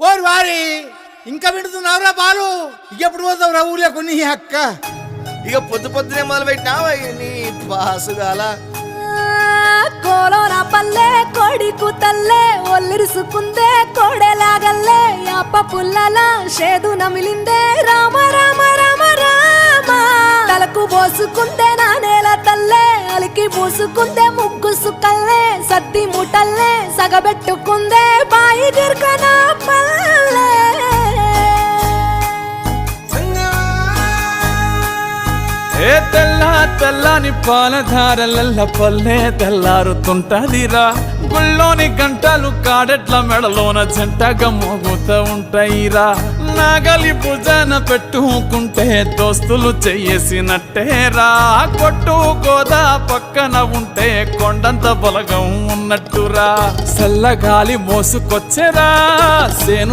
ఓరి వారి ఇంకా వింటున్నావురా బాలు ఎప్పుడు పోతావు రా ఊర్లో కొన్ని అక్క ఇక పొద్దు పొద్దునే మొదలు పెట్టినావా నీ బాసుగాల కోలోన పల్లె కోడి కూతల్లే ఒల్లిరుసుకుందే కోడెలాగల్లే అప్ప పుల్లల షేదు నమిలిందే రామ రామ రామ రామ తలకు పోసుకుందే నా నేల తల్లే అలికి పూసుకుందే ముగ్గు సుక్కల్లే సద్ది ముటల్లే సగబెట్టుకుందే బాయి గిర్కన పల్లె ఏ తెల్ల తెల్లని పాలధారలల్ల పల్లె తెల్లారుతుంటదిరా గుళ్ళోని గంటలు కాడెట్ల మెడలోన జంటగా మోగుతూ ఉంటాయిరా నాగలి భుజాన పెట్టుకుంటే దోస్తులు చెయ్యేసినట్టేరా కొట్టు గోదా పక్కన ఉంటే కొండంత బలగం ఉన్నట్టురా చల్లగాలి మోసుకొచ్చెరా సేను